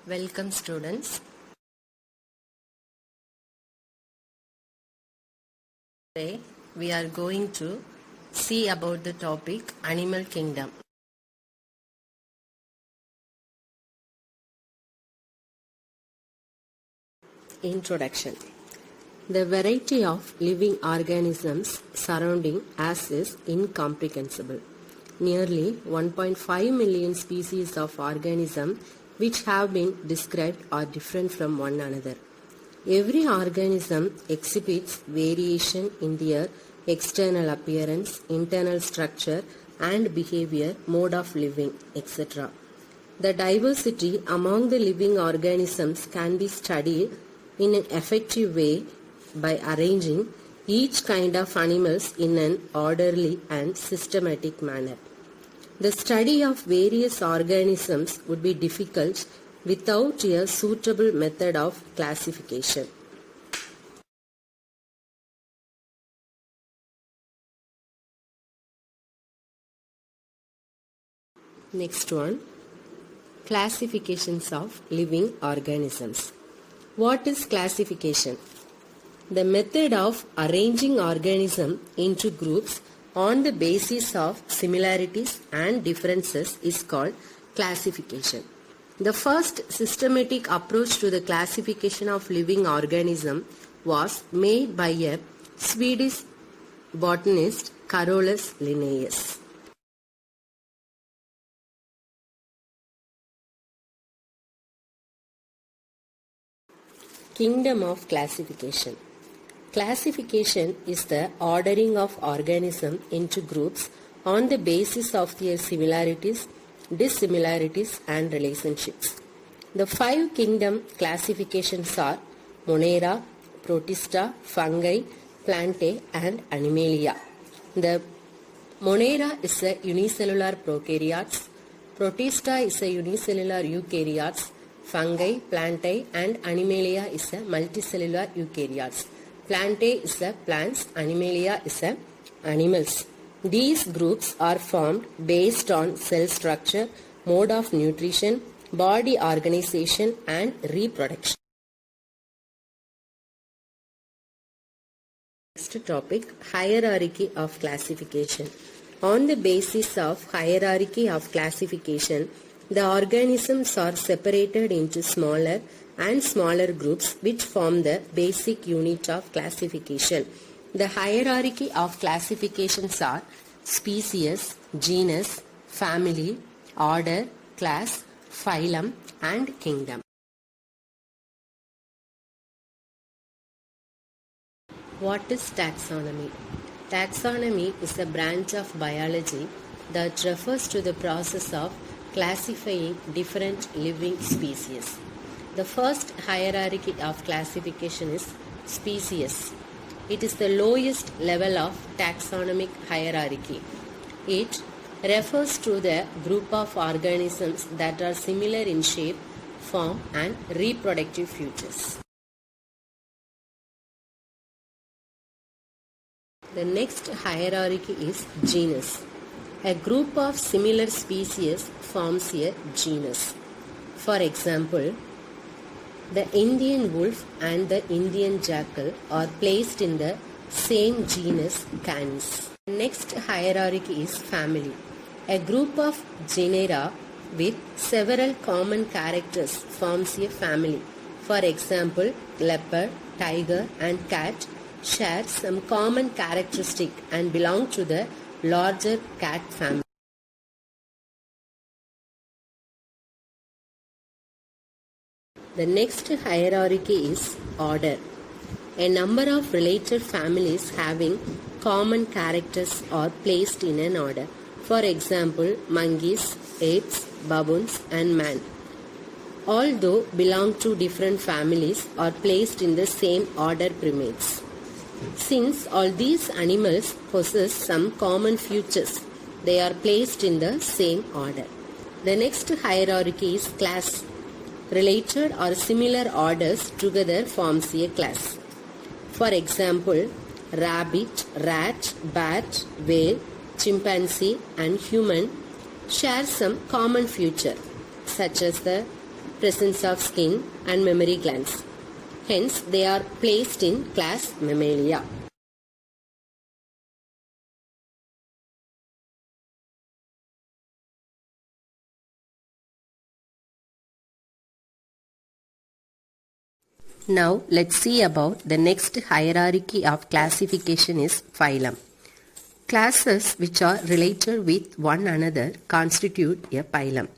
Welcome students. Today we are going to see about the topic Animal Kingdom. Introduction. The variety of living organisms surrounding us is incomprehensible. Nearly 1.5 million species of organisms which have been described are different from one another. Every organism exhibits variation in their external appearance, internal structure and behavior, mode of living, etc. The diversity among the living organisms can be studied in an effective way by arranging each kind of animals in an orderly and systematic manner. The study of various organisms would be difficult without a suitable method of classification. Next one, classifications of living organisms. What is classification? The method of arranging organisms into groups on the basis of similarities and differences is called classification. The first systematic approach to the classification of living organisms was made by a Swedish botanist, Carolus Linnaeus. Kingdom of classification. Classification is the ordering of organisms into groups on the basis of their similarities, dissimilarities and relationships. The 5 kingdom classifications are Monera, Protista, Fungi, Plantae and Animalia. The Monera is a unicellular prokaryotes, Protista is a unicellular eukaryotes, Fungi, Plantae and Animalia is a multicellular eukaryotes. Plantae is a plants, Animalia is a animals. These groups are formed based on cell structure, mode of nutrition, body organization and reproduction. Next topic, hierarchy of classification. On the basis of hierarchy of classification, the organisms are separated into smaller and smaller groups which form the basic unit of classification. The hierarchy of classifications are species, genus, family, order, class, phylum and kingdom. What is taxonomy? Taxonomy is a branch of biology that refers to the process of classifying different living species. The first hierarchy of classification is species. It is the lowest level of taxonomic hierarchy. It refers to the group of organisms that are similar in shape, form and reproductive features. The next hierarchy is genus. A group of similar species forms a genus. For example, the Indian wolf and the Indian jackal are placed in the same genus Canis. Next hierarchy is family. A group of genera with several common characters forms a family. For example, leopard, tiger and cat share some common characteristic and belong to the larger cat family. The next hierarchy is order. A number of related families having common characters are placed in an order. For example, monkeys, apes, baboons and man. Although belong to different families, are placed in the same order primates. Since all these animals possess some common features, they are placed in the same order. The next hierarchy is class. Related or similar orders together forms a class. For example, rabbit, rat, bat, whale, chimpanzee and human share some common feature such as the presence of skin and mammary glands. Hence, they are placed in class Mammalia. Now, let's see about the next hierarchy of classification is phylum. Classes which are related with one another constitute a phylum.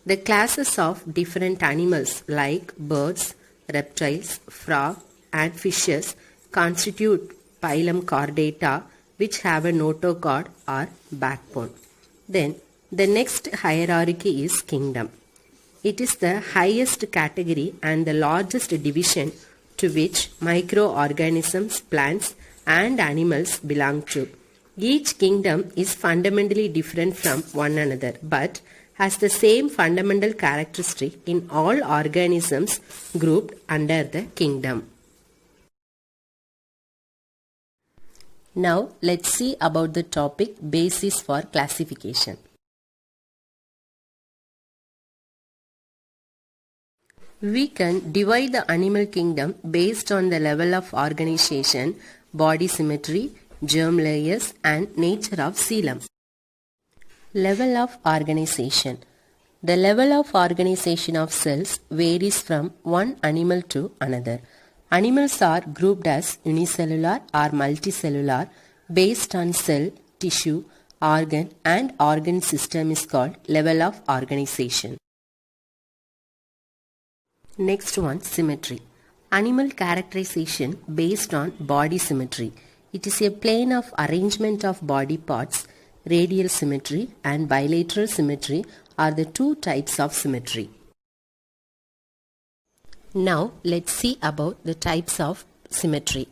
The classes of different animals like birds, reptiles, frogs and fishes constitute phylum Chordata, which have a notochord or backbone. Then the next hierarchy is kingdom. It is the highest category and the largest division to which microorganisms, plants and animals belong to. Each kingdom is fundamentally different from one another but has the same fundamental characteristic in all organisms grouped under the kingdom. Now let's see about the topic basis for classification. We can divide the animal kingdom based on the level of organization, body symmetry, germ layers and nature of coelom. Level of organization. The level of organization of cells varies from one animal to another. Animals are grouped as unicellular or multicellular based on cell, tissue, organ and organ system is called level of organization. Next one, symmetry. Animal characterization based on body symmetry. It is a plane of arrangement of body parts. Radial symmetry and bilateral symmetry are the two types of symmetry. Now let's see about the types of symmetry.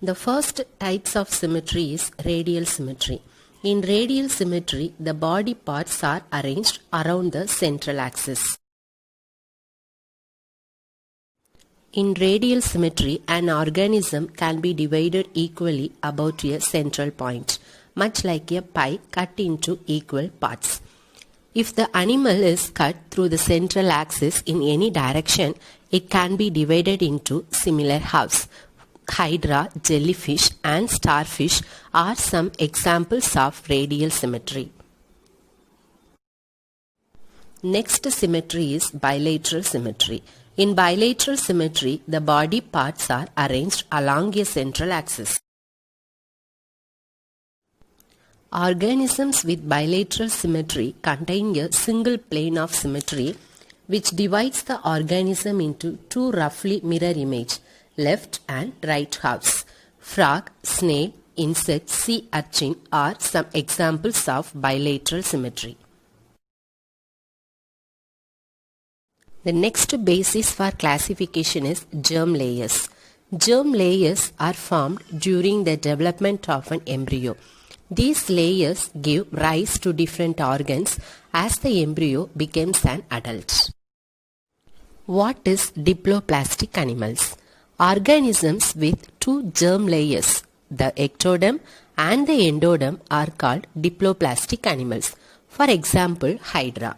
The first types of symmetry is radial symmetry. In radial symmetry, the body parts are arranged around the central axis. In radial symmetry, an organism can be divided equally about a central point, much like a pie cut into equal parts. If the animal is cut through the central axis in any direction, it can be divided into similar halves. Hydra, jellyfish and starfish are some examples of radial symmetry. Next symmetry is bilateral symmetry. In bilateral symmetry, the body parts are arranged along a central axis. Organisms with bilateral symmetry contain a single plane of symmetry which divides the organism into two roughly mirror image, left and right halves. Frog, snail, insect, sea urchin are some examples of bilateral symmetry. The next basis for classification is germ layers. Germ layers are formed during the development of an embryo. These layers give rise to different organs as the embryo becomes an adult. What is diploplastic animals? Organisms with two germ layers, the ectoderm and the endoderm, are called diploplastic animals. For example, Hydra.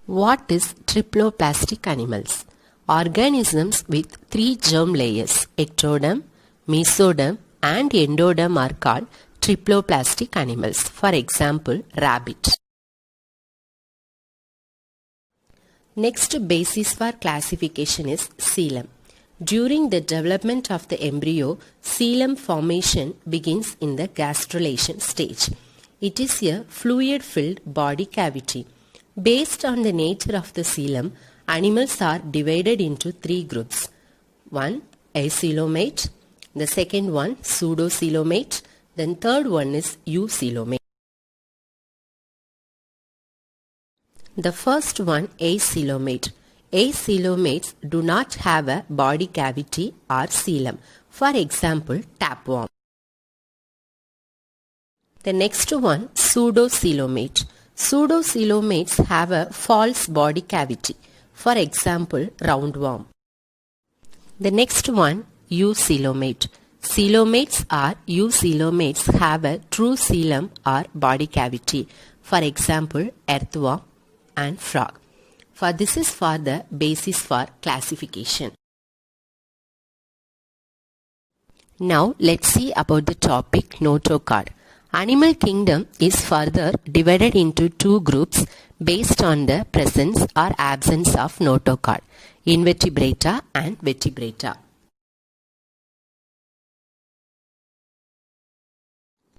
What is triploplastic animals? Organisms with three germ layers, ectoderm, mesoderm and endoderm, are called triploplastic animals. For example, rabbit. Next basis for classification is coelom. During the development of the embryo, coelom formation begins in the gastrulation stage. It is a fluid-filled body cavity. Based on the nature of the coelom, animals are divided into three groups. One, acoelomate. The second one, pseudocoelomate. Then third one is eucoelomate. The first one, acoelomate. Acoelomates do not have a body cavity or coelom. For example, tapeworm. The next one, pseudocoelomate. Pseudocoelomates have a false body cavity. For example, roundworm. The next one, eucoelomate. Coelomates or eucoelomates have a true coelom or body cavity. For example, earthworm, and frog. For this is for the basis for classification. Now let's see about the topic notochord. Animal kingdom is further divided into two groups based on the presence or absence of notochord, invertebrata and vertebrata.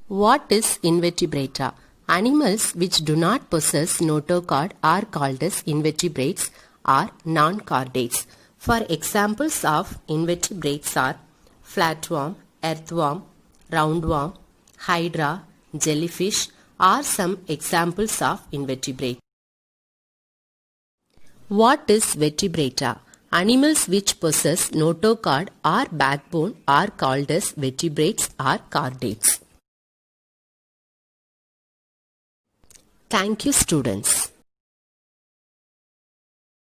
What is invertebrata? Animals which do not possess notochord are called as invertebrates or non-chordates. For examples of invertebrates are flatworm, earthworm, roundworm, hydra, jellyfish are some examples of invertebrates. What is vertebrata? Animals which possess notochord or backbone are called as vertebrates or chordates. Thank you, students.